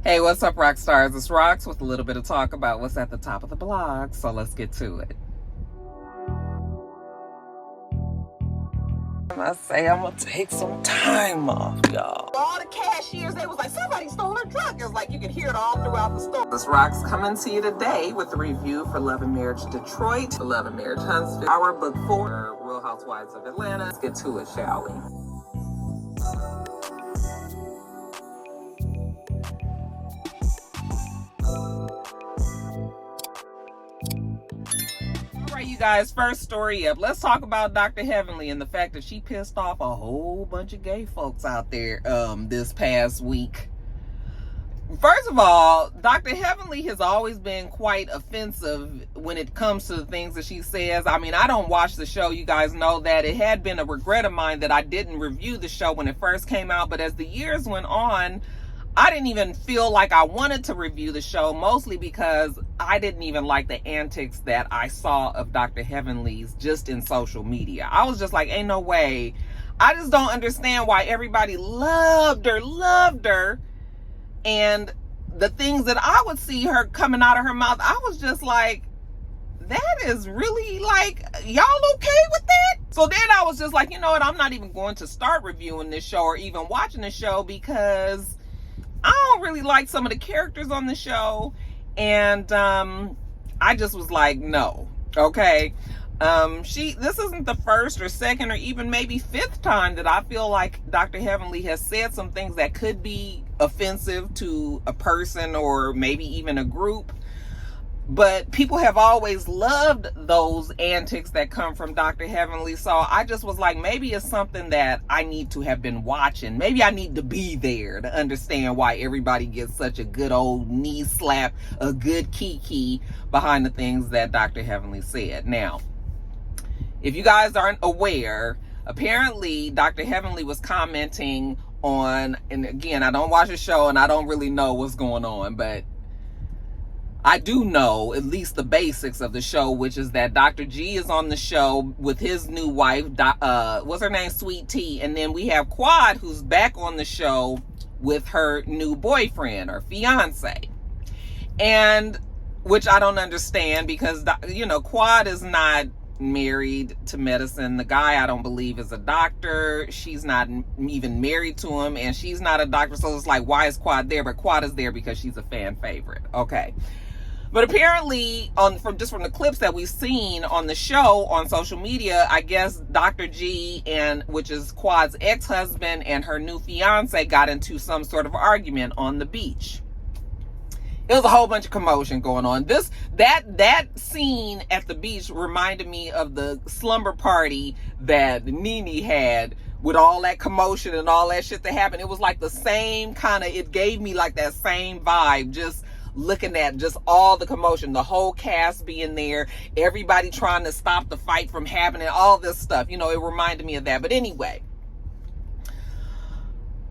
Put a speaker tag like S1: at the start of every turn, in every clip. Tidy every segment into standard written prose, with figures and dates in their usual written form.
S1: Hey, what's up, Roxstars? It's Rox with a little bit of talk about what's at the top of the blog, so let's get to it. I say I'm gonna take some time off, y'all.
S2: All the cashiers, they was like, somebody stole her truck. It's like you can hear it all throughout the store.
S1: This Rox coming to you today with a review for Love and Marriage Detroit, Love and Marriage Huntsville, our book 4, Real Housewives of Atlanta. Let's get to it, shall we? You guys, first story up. Let's talk about Dr. Heavenly and the fact that she pissed off a whole bunch of gay folks out there this past week. First of all, Dr. Heavenly has always been quite offensive when it comes to the things that she says. I mean, I don't watch the show. You guys know that. It had been a regret of mine that I didn't review the show when it first came out, but as the years went on, I didn't even feel like I wanted to review the show, mostly because I didn't even like the antics that I saw of Dr. Heavenly's just in social media. I was just like, ain't no way. I just don't understand why everybody loved her. And the things that I would see her coming out of her mouth, I was just like, that is really like, y'all okay with that? So then I was just like, you know what? I'm not even going to start reviewing this show or even watching the show because I don't really like some of the characters on the show, and I just was like, no, okay. This isn't the first or second or even maybe fifth time that I feel like Dr. Heavenly has said some things that could be offensive to a person or maybe even a group. But people have always loved those antics that come from Dr. Heavenly. So I just was like, maybe it's something that I need to have been watching. Maybe I need to be there to understand why everybody gets such a good old knee slap, a good kiki behind the things that Dr. Heavenly said. Now, if you guys aren't aware, apparently Dr. Heavenly was commenting on, and again, I don't watch the show and I don't really know what's going on, but I do know at least the basics of the show, which is that Dr. G is on the show with his new wife, what's her name, Sweet Tea, and then we have Quad, who's back on the show with her new boyfriend or fiance, and which I don't understand because, you know, Quad is not married to medicine. The guy, I don't believe, is a doctor. She's not even married to him, and she's not a doctor, so it's like, why is Quad there? But Quad is there because she's a fan favorite. Okay. But apparently, from the clips that we've seen on the show on social media, I guess Dr. G, which is Quad's ex-husband, and her new fiance got into some sort of argument on the beach. There was a whole bunch of commotion going on. That scene at the beach reminded me of the slumber party that Nene had with all that commotion and all that shit that happened. It was like the same kind of, it gave me like that same vibe, just looking at just all the commotion, the whole cast being there, everybody trying to stop the fight from happening, all this stuff. You know, it reminded me of that. But anyway,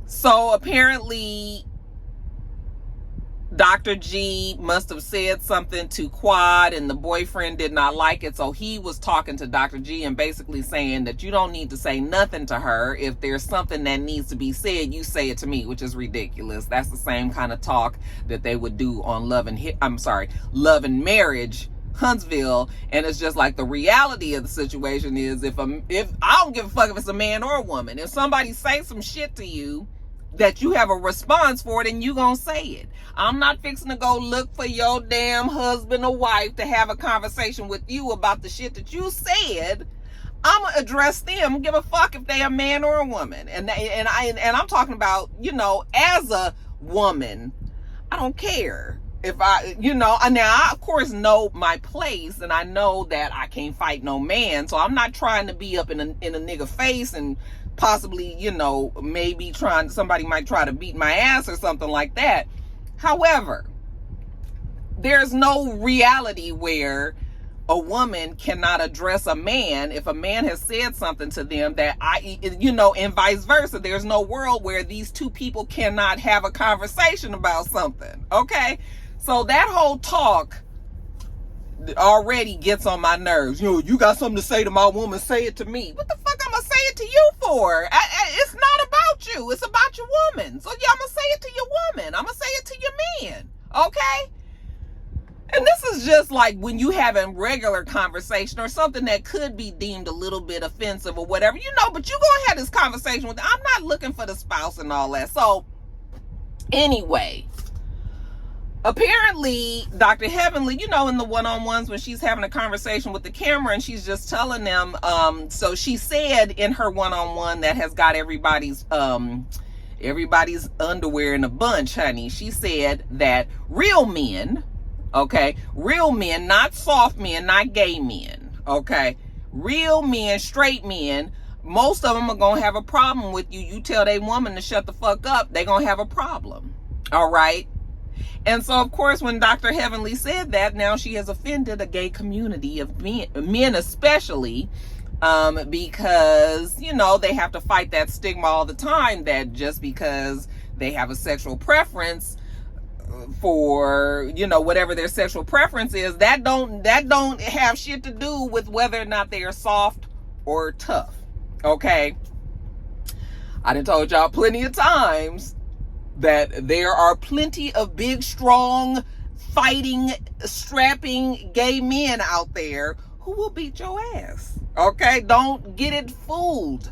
S1: so apparently Dr. G must have said something to Quad and the boyfriend did not like it. So he was talking to Dr. G and basically saying that you don't need to say nothing to her. If there's something that needs to be said, you say it to me, which is ridiculous. That's the same kind of talk that they would do on Love and Marriage Huntsville. And it's just like the reality of the situation is if I don't give a fuck if it's a man or a woman. If somebody say some shit to you that you have a response for it, and you gonna say it. I'm not fixing to go look for your damn husband or wife to have a conversation with you about the shit that you said. I'm gonna address them. Give a fuck if they a man or a woman. And I'm talking about, you know, as a woman, I don't care if now I of course know my place, and I know that I can't fight no man. So I'm not trying to be up in a nigga face and possibly, you know, maybe somebody might try to beat my ass or something like that. However, there's no reality where a woman cannot address a man if a man has said something to them that and vice versa. There's no world where these two people cannot have a conversation about something. Okay. So that whole talk already gets on my nerves. You know, you got something to say to my woman, say it to me. What the fuck I'm gonna say it to you for? It's not about you. It's about your woman. So yeah, I'm gonna say it to your woman. I'm gonna say it to your is just like when you having regular conversation or something that could be deemed a little bit offensive or whatever, but you gonna have this conversation with them. I'm not looking for the spouse and all that. So anyway, apparently Dr. Heavenly, in the one-on-ones when she's having a conversation with the camera and she's just telling them, so she said in her one-on-one that has got everybody's underwear in a bunch, honey. She said that real men, not soft men, not gay men, real men, straight men, most of them are gonna have a problem with you. You tell they woman to shut the fuck up, they gonna have a problem. All right. And so, of course, when Dr. Heavenly said that, now she has offended a gay community of men especially, because, they have to fight that stigma all the time that just because they have a sexual preference for, whatever their sexual preference is, that don't have shit to do with whether or not they are soft or tough. Okay. I done told y'all plenty of times that there are plenty of big, strong, fighting, strapping gay men out there who will beat your ass. Okay? Don't get it fooled.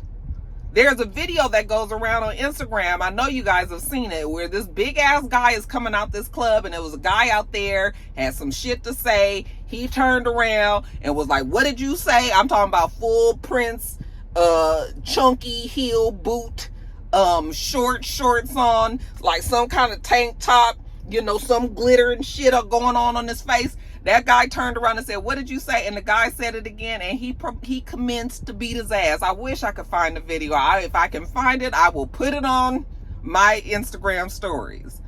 S1: There's a video that goes around on Instagram. I know you guys have seen it, where this big ass guy is coming out this club and there was a guy out there, had some shit to say. He turned around and was like, what did you say? I'm talking about full Prince, chunky heel boot, shorts on, like some kind of tank top, some glitter and shit are going on his face. That guy turned around and said, what did you say? And the guy said it again, and he commenced to beat his ass. I wish I could find the video. If I can find it, I will put it on my Instagram stories.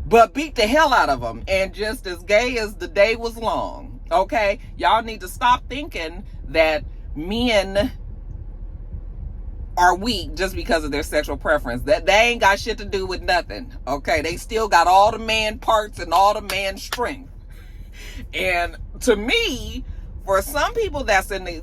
S1: But beat the hell out of him, and just as gay as the day was long. Okay? Y'all need to stop thinking that men are weak just because of their sexual preference. That they ain't got shit to do with nothing. Okay, they still got all the man parts and all the man strength. And to me, for some people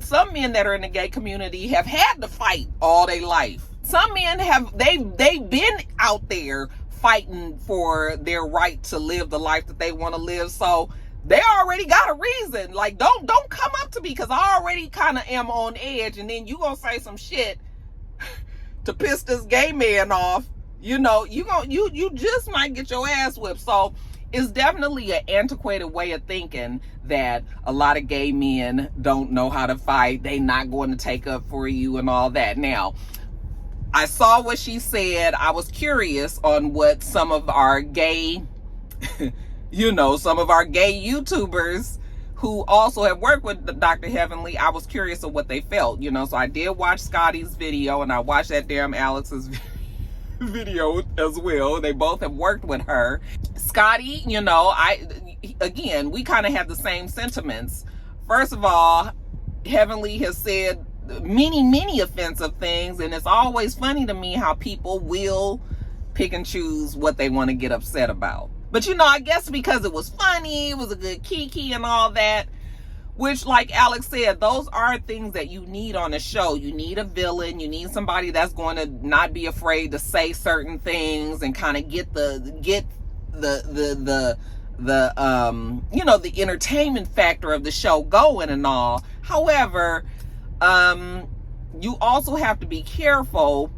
S1: some men that are in the gay community have had to fight all their life. Some men they've been out there fighting for their right to live the life that they want to live. So they already got a reason. Like, don't come up to me because I already kind of am on edge, and then you gonna say some shit to piss this gay man off. You just might get your ass whipped. So it's definitely an antiquated way of thinking that a lot of gay men don't know how to fight. They not going to take up for you and all that. Now, I saw what she said. I was curious on what some of our gay, some of our gay YouTubers who also have worked with Dr. Heavenly, I was curious of what they felt, So I did watch Scotty's video, and I watched that damn Alex's video as well. They both have worked with her. Scotty, we kind of have the same sentiments. First of all, Heavenly has said many offensive things, and it's always funny to me how people will pick and choose what they want to get upset about. But I guess because it was funny, it was a good kiki and all that, which, like Alex said, those are things that you need on a show. You need a villain. You need somebody that's going to not be afraid to say certain things and kind of get the entertainment factor of the show going and all. However, you also have to be careful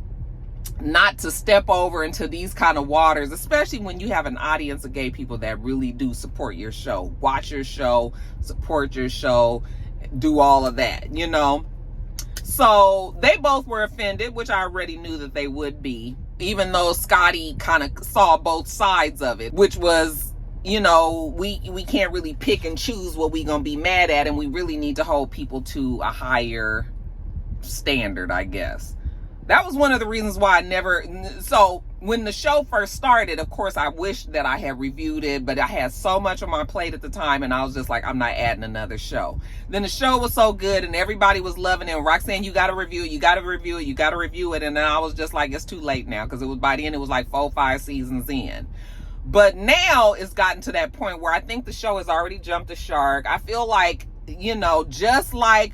S1: not to step over into these kind of waters, especially when you have an audience of gay people that really do support your show, watch your show, support your show, do all of that, So they both were offended, which I already knew that they would be, even though Scotty kind of saw both sides of it, which was, we can't really pick and choose what we gonna be mad at, and we really need to hold people to a higher standard, I guess. That was one of the reasons why so when the show first started, of course, I wish that I had reviewed it, but I had so much on my plate at the time, and I was just like, I'm not adding another show. Then the show was so good, and everybody was loving it. And Roxanne, you got to review it. You got to review it. You got to review it. And then I was just like, it's too late now, because by the end, it was like 4-5 seasons in. But now it's gotten to that point where I think the show has already jumped the shark. I feel like, just like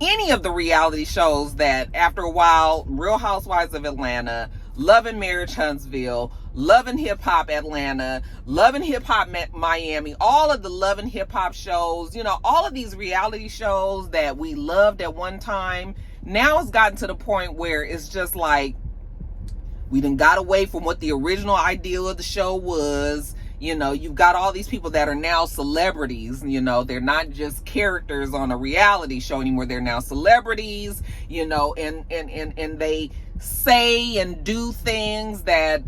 S1: any of the reality shows that after a while, Real Housewives of Atlanta, Love and Marriage Huntsville, Love and Hip Hop Atlanta, Love and Hip Hop Miami, all of the Love and Hip Hop shows, you know, all of these reality shows that we loved at one time. Now it's gotten to the point where it's just like, we done got away from what the original ideal of the show was. You know, you've got all these people that are now celebrities. You know, they're not just characters on a reality show anymore. They're now celebrities, you know, and they say and do things that,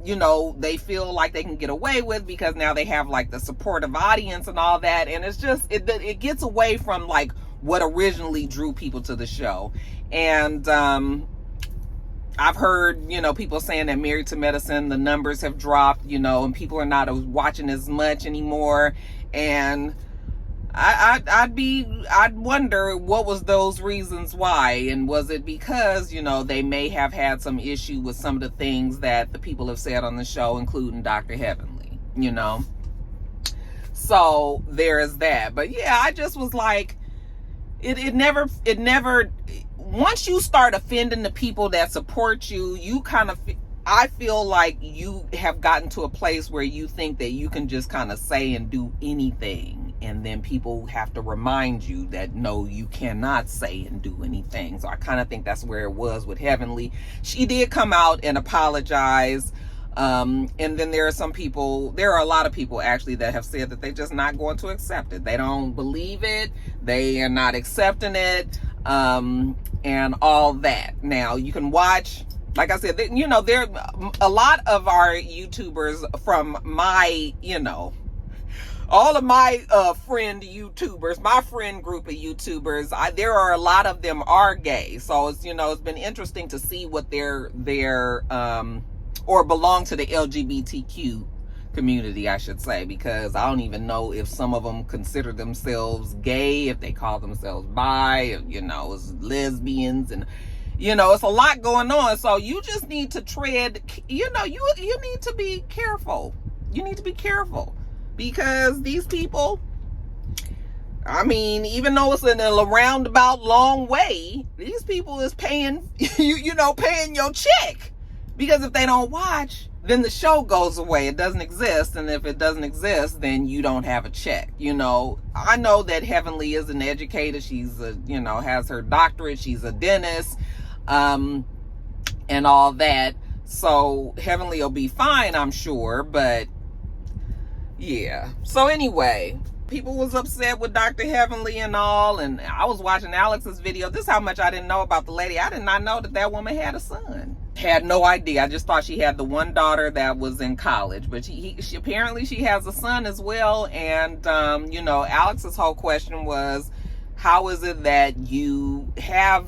S1: you know, they feel like they can get away with because now they have like the supportive audience and all that. And it's just, it gets away from like what originally drew people to the show. And, I've heard, you know, people saying that Married to Medicine, the numbers have dropped, you know, and people are not watching as much anymore. And I'd wonder what was those reasons why. And was it because, you know, they may have had some issue with some of the things that the people have said on the show, including Dr. Heavenly, you know? So there is that. But yeah, I just was like, it never, once you start offending the people that support you, you kind of, I feel like you have gotten to a place where you think that you can just kind of say and do anything. And then people have to remind you that, no, you cannot say and do anything. So I kind of think that's where it was with Heavenly. She did come out and apologize. And then there are a lot of people actually that have said that they're just not going to accept it. They don't believe it. They are not accepting it. And all that. Now you can watch, like I said, you know, there a lot of our YouTubers from my, you know, all of my friend YouTubers, my friend group of YouTubers, there are a lot of them are gay. So it's, you know, it's been interesting to see what their or belong to the LGBTQ community, I should say, because I don't even know if some of them consider themselves gay, if they call themselves bi, you know, as lesbians, and you know, it's a lot going on. So you just need to tread, you know, you need to be careful. You need to be careful because these people, I mean, even though it's in a roundabout long way, these people is paying you know, paying your check, because if they don't watch, then the show goes away. It doesn't exist. And if it doesn't exist, then you don't have a check. You know, I know that Heavenly is an educator. She's you know, has her doctorate. She's a dentist, and all that. So Heavenly will be fine, I'm sure. But yeah. So anyway, people was upset with Dr. Heavenly and all. And I was watching Alex's video. This is how much I didn't know about the lady. I did not know that woman had a son. Had no idea. I just thought she had the one daughter that was in college, but she apparently she has a son as well. And you know, Alex's whole question was, how is it that you have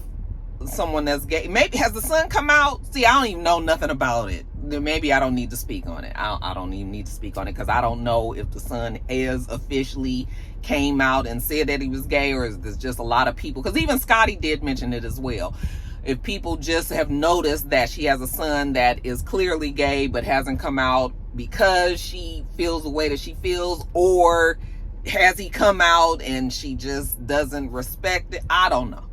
S1: someone that's gay? Maybe has the son come out? See, I don't even know nothing about it. Maybe I don't need to speak on it. I don't even need to speak on it because I don't know if the son is officially came out and said that he was gay, or is this just a lot of people? Because even Scotty did mention it as well. If people just have noticed that she has a son that is clearly gay but hasn't come out because she feels the way that she feels, or has he come out and she just doesn't respect it? I don't know.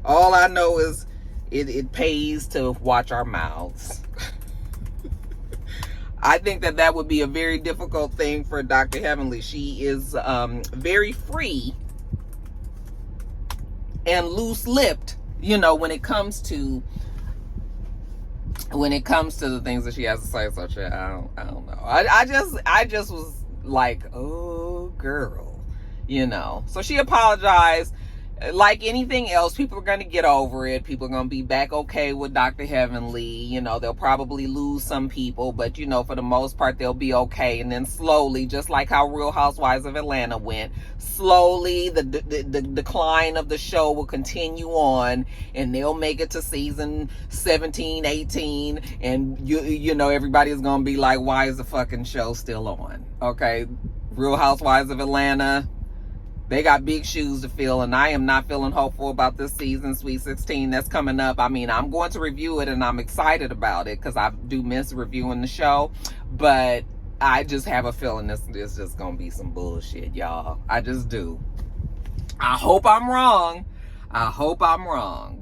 S1: All I know is it pays to watch our mouths. I think that would be a very difficult thing for Dr. Heavenly. She is very free and loose-lipped, you know, when it comes to the things that she has to say. So I don't know. I just was like, oh girl, you know. So she apologized. Like anything else, people are going to get over it. People are going to be back okay with Dr. Heavenly. You know, they'll probably lose some people, but, you know, for the most part, they'll be okay. And then slowly, just like how Real Housewives of Atlanta went, slowly the decline of the show will continue on, and they'll make it to season 17, 18, and, you know, everybody's going to be like, why is the fucking show still on? Okay, Real Housewives of Atlanta, they got big shoes to fill, and I am not feeling hopeful about this season, Sweet 16, that's coming up. I mean, I'm going to review it, and I'm excited about it, because I do miss reviewing the show, but I just have a feeling this is just going to be some bullshit, y'all. I just do. I hope I'm wrong.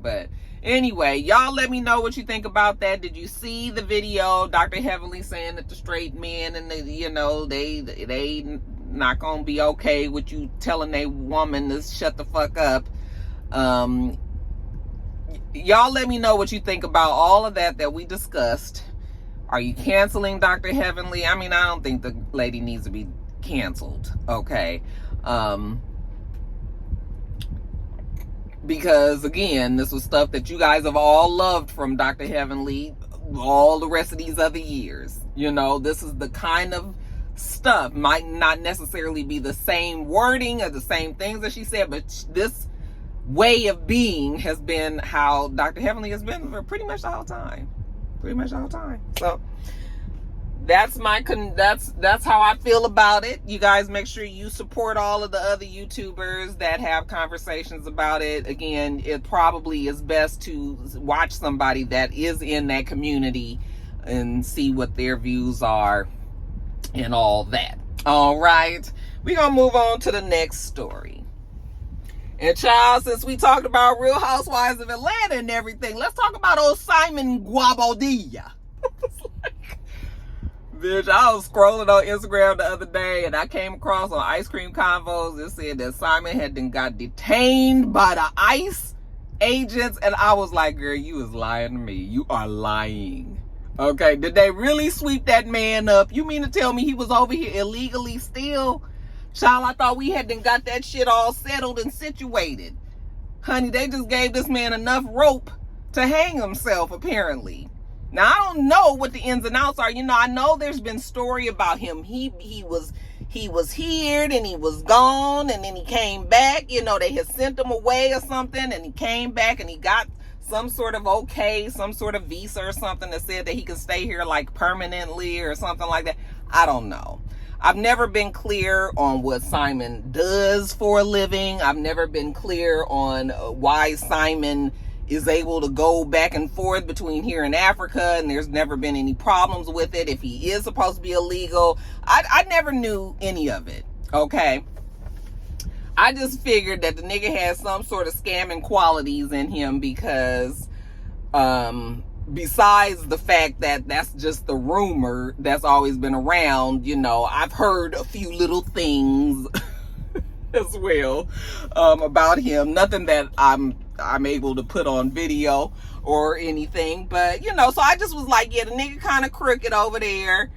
S1: But Anyway, y'all let me know what you think about that. Did you see the video? Dr. Heavenly saying that the straight men and the, you know, they not gonna be okay with you telling a woman to shut the fuck up. Y'all let me know what you think about all of that we discussed. Are you canceling Dr. Heavenly? I mean, I don't think the lady needs to be canceled, okay? Because again, this was stuff that you guys have all loved from Dr. Heavenly all the rest of these other years. You know, this is the kind of stuff, might not necessarily be the same wording or the same things that she said, but this way of being has been how Dr. Heavenly has been for pretty much the whole time. So that's that's how I feel about it. You guys make sure you support all of the other YouTubers that have conversations about it. Again, it probably is best to watch somebody that is in that community and see what their views are and all that. All right, we're gonna move on to the next story. And child, since we talked about Real Housewives of Atlanta and everything, let's talk about old Simon Guobadia. Bitch, I was scrolling on Instagram the other day and I came across on Ice Cream Convos. It said that Simon had got detained by the ICE agents. And I was like, girl, you was lying to me. You are lying. Okay, did they really sweep that man up? You mean to tell me he was over here illegally still? Child, I thought we had got that shit all settled and situated. Honey, they just gave this man enough rope to hang himself, apparently. Now, I don't know what the ins and outs are. You know, I know there's been story about him. He was here, and he was gone, and then he came back. You know, they had sent him away or something, and he came back, and he got some sort of some sort of visa or something that said that he could stay here like permanently or something like that. I don't know. I've never been clear on what Simon does for a living. I've never been clear on why Simon is able to go back and forth between here and Africa, and there's never been any problems with it. If he is supposed to be illegal, I never knew any of it, okay? I just figured that the nigga had some sort of scamming qualities in him because, besides the fact that that's just the rumor that's always been around, you know, I've heard a few little things as well about him. Nothing that I'm able to put on video or anything, but you know, so I just was like, yeah, the nigga kind of crooked over there,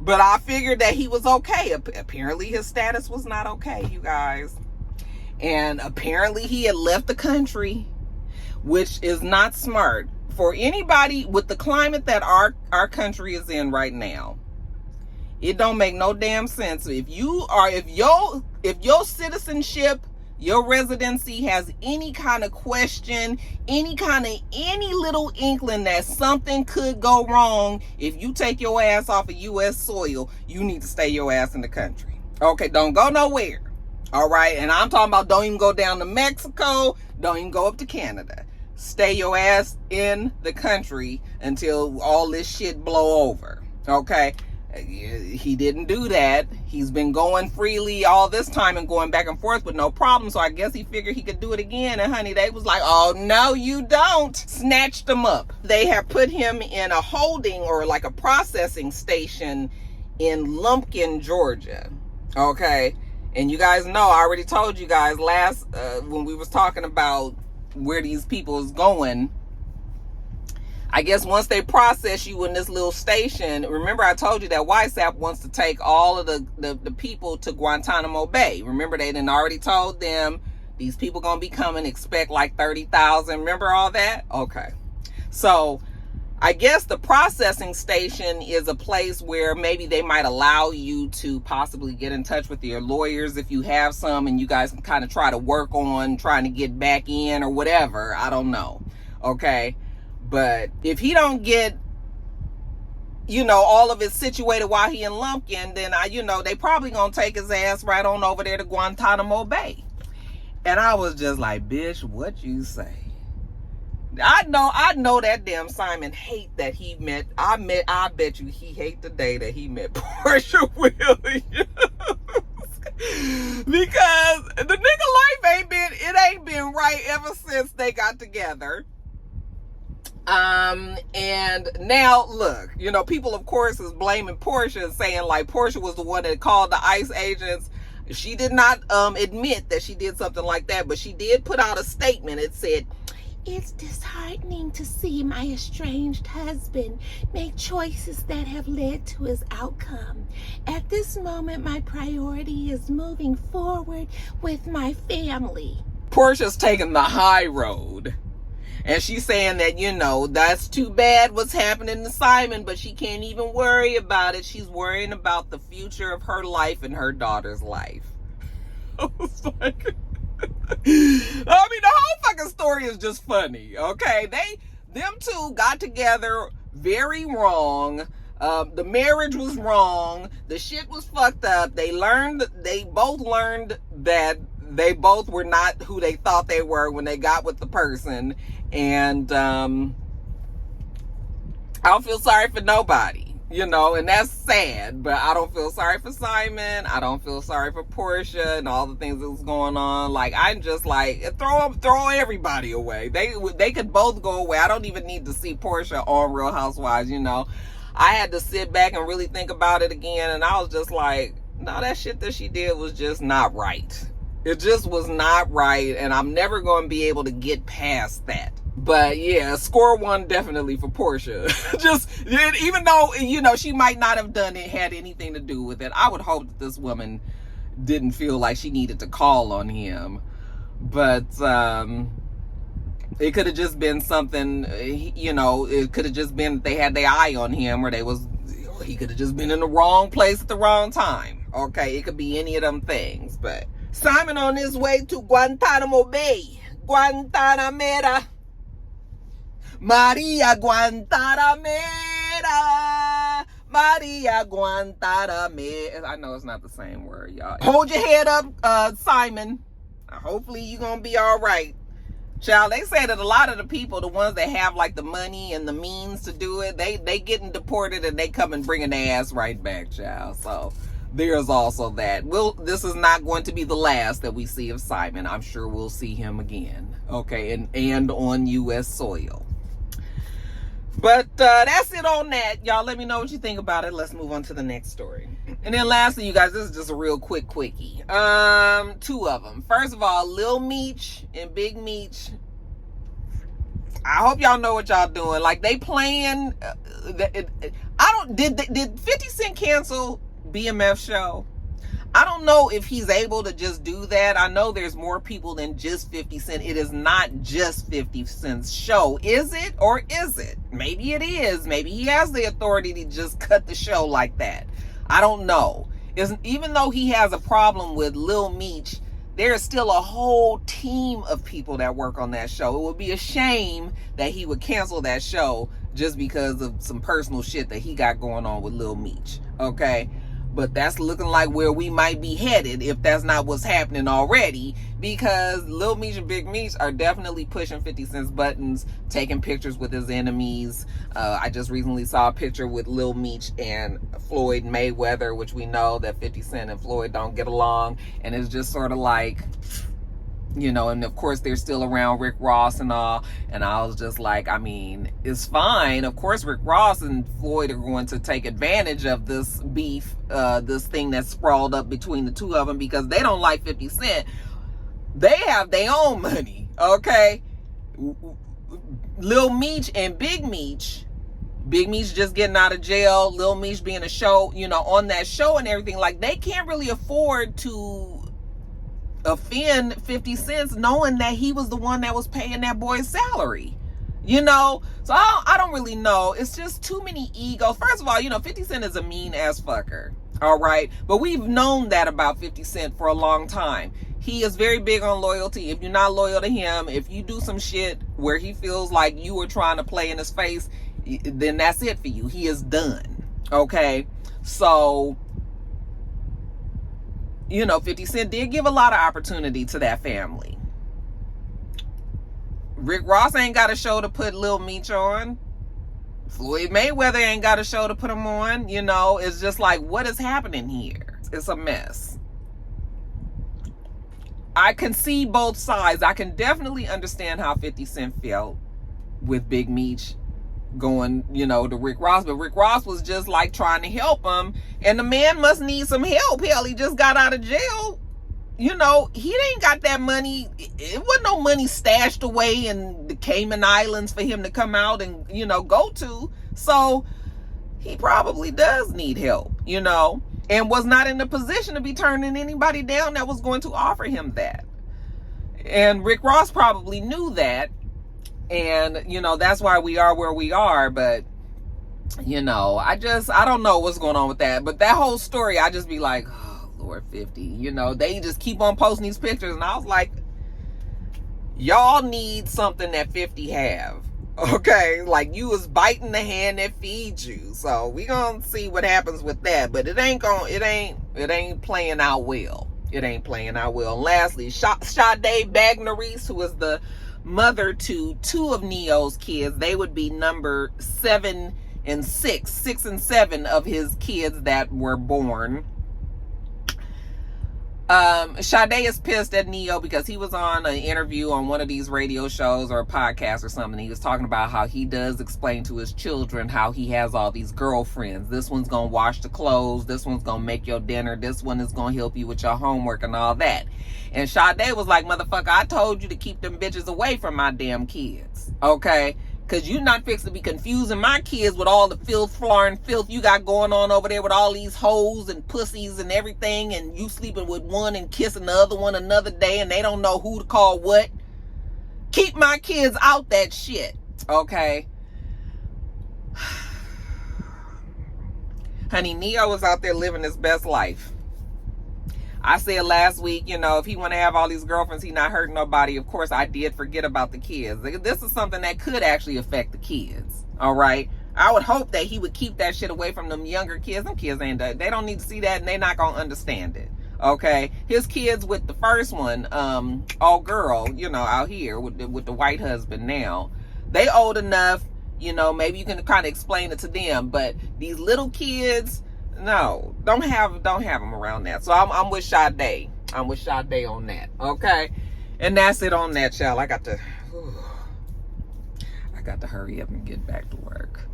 S1: but I figured that he was okay. Apparently his status was not okay, you guys, and apparently he had left the country, which is not smart for anybody with the climate that our country is in right now. It don't make no damn sense. If your citizenship, your residency has any kind of question, any little inkling that something could go wrong, if you take your ass off of U.S. soil, you need to stay your ass in the country. Okay, don't go nowhere. All right, and I'm talking about don't even go down to Mexico, don't even go up to Canada. Stay your ass in the country until all this shit blow over. Okay? He didn't do that. He's been going freely all this time and going back and forth with no problem. So I guess he figured he could do it again. And honey, they was like, oh, no, you don't. Snatched him up. They have put him in a holding or like a processing station in Lumpkin, Georgia. Okay. And you guys know, I already told you guys last, when we was talking about where these people is going, I guess once they process you in this little station, remember I told you that WhatsApp wants to take all of the people to Guantanamo Bay. Remember they done already told them these people gonna be coming, expect like 30,000. Remember all that? Okay. So I guess the processing station is a place where maybe they might allow you to possibly get in touch with your lawyers if you have some, and you guys can kind of try to work on trying to get back in or whatever. I don't know. Okay. But if he don't get, you know, all of it situated while he in Lumpkin, then they probably gonna take his ass right on over there to Guantanamo Bay. And I was just like, bitch, what you say? I know that damn Simon hate that he met. I bet you he hate the day that he met Portia Williams. Because the nigga life ain't been right ever since they got together. And now look, people of course is blaming Portia and saying like Portia was the one that called the ICE agents. She did not admit that she did something like that, but she did put out a statement. It said, "It's disheartening to see my estranged husband make choices that have led to his outcome. At this moment, my priority is moving forward with my family." Portia's taking the high road. And she's saying that, that's too bad what's happening to Simon, but she can't even worry about it. She's worrying about the future of her life and her daughter's life. I was like, the whole fucking story is just funny, okay? Them two got together very wrong. The marriage was wrong. The shit was fucked up. They both learned that they both were not who they thought they were when they got with the person. And I don't feel sorry for nobody, and that's sad, but I don't feel sorry for Simon. I don't feel sorry for Portia and all the things that was going on. Like, I'm just like, throw everybody away. They could both go away. I don't even need to see Portia on Real Housewives, I had to sit back and really think about it again, and I was just like, no, that shit that she did was just not right. It just was not right, and I'm never going to be able to get past that. But yeah, score one definitely for Portia. Just, even though, she might not have had anything to do with it, I would hope that this woman didn't feel like she needed to call on him. But it could have just been something, it could have just been that they had their eye on him, or he could have just been in the wrong place at the wrong time. Okay, it could be any of them things. But Simon on his way to Guantanamo Bay. Guantanamera. Maria Guantanamera. Maria Guantanamera. I know it's not the same word, y'all. Hold your head up, Simon. Hopefully you're going to be all right. Child, they say that a lot of the people, the ones that have like the money and the means to do it, they getting deported and they come and bringing their ass right back, child. So there's also that. This is not going to be the last that we see of Simon. I'm sure we'll see him again. Okay, and on U.S. soil. But that's it on that. Y'all let me know what you think about it. Let's move on to the next story. And then lastly, you guys, this is just a real quick quickie. Two of them. First of all, Lil Meech and Big Meech. I hope y'all know what y'all doing. Like, they playing. Did 50 Cent cancel BMF show? I don't know if he's able to just do that. I know there's more people than just 50 Cent. It is not just 50 Cent's show. Is it or is it? Maybe it is. Maybe he has the authority to just cut the show like that. I don't know. Even though he has a problem with Lil Meech, there is still a whole team of people that work on that show. It would be a shame that he would cancel that show just because of some personal shit that he got going on with Lil Meech. Okay? But that's looking like where we might be headed if that's not what's happening already, because Lil Meech and Big Meech are definitely pushing 50 Cent's buttons, taking pictures with his enemies. I just recently saw a picture with Lil Meech and Floyd Mayweather, which we know that 50 Cent and Floyd don't get along. And it's just sort of like, and of course they're still around Rick Ross and all. And I was just like, it's fine. Of course Rick Ross and Floyd are going to take advantage of this beef, this thing that's sprawled up between the two of them, because they don't like 50 Cent. They have their own money, okay? Lil Meech and Big Meech just getting out of jail, Lil Meech being a show, on that show and everything, like, they can't really afford to offend 50 Cent knowing that he was the one that was paying that boy's salary, so I don't really know. It's just too many egos. First of all, 50 Cent is a mean ass fucker, all right, but we've known that about 50 Cent for a long time. He is very big on loyalty. If you're not loyal to him, if you do some shit where he feels like you were trying to play in his face, then that's it for you. He is done, okay? So 50 Cent did give a lot of opportunity to that family. Rick Ross ain't got a show to put Lil Meech on. Floyd Mayweather ain't got a show to put him on. It's just like, what is happening here? It's a mess. I can see both sides. I can definitely understand how 50 Cent felt with Big Meech going, to Rick Ross, but Rick Ross was just like trying to help him, and the man must need some help. Hell, he just got out of jail. He ain't got that money. It wasn't no money stashed away in the Cayman Islands for him to come out and, go to. So he probably does need help, and was not in the position to be turning anybody down that was going to offer him that. And Rick Ross probably knew that. And, that's why we are where we are. But, I don't know what's going on with that. But that whole story, I just be like, oh, Lord, 50. They just keep on posting these pictures. And I was like, y'all need something that 50 have. Okay? Like, you was biting the hand that feeds you. So we gonna see what happens with that. But it ain't playing out well. It ain't playing out well. And lastly, Sade Bagnerise, who is the mother to 2 of Neo's kids. They would be number 7 and 6 and 7 of his kids that were born. Sade is pissed at Neo because he was on an interview on one of these radio shows or a podcast or something. He was talking about how he does explain to his children how he has all these girlfriends. This one's gonna wash the clothes. This one's gonna make your dinner. This one is gonna help you with your homework and all that. And Sade was like, motherfucker, I told you to keep them bitches away from my damn kids. Okay? Because you're not fixing to be confusing my kids with all the filth, flaring filth you got going on over there with all these hoes and pussies and everything, and you sleeping with one and kissing the other one another day, and they don't know who to call what. Keep my kids out that shit, okay? Honey, Neo was out there living his best life. I said last week, if he want to have all these girlfriends, he not hurting nobody. Of course, I did forget about the kids. This is something that could actually affect the kids, all right? I would hope that he would keep that shit away from them younger kids. Them kids they don't need to see that, and they not going to understand it, okay? His kids with the first one, all girl, out here with the white husband now, they old enough, maybe you can kind of explain it to them, but these little kids... No, don't have them around that. So I'm with Sade. I'm with Sade on that. Okay, and that's it on that, y'all. I got to hurry up and get back to work.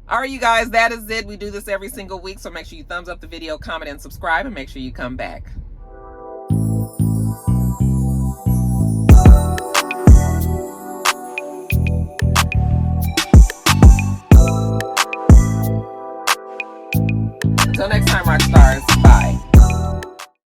S1: All right, you guys, that is it. We do this every single week, so make sure you thumbs up the video, comment, and subscribe, and make sure you come back.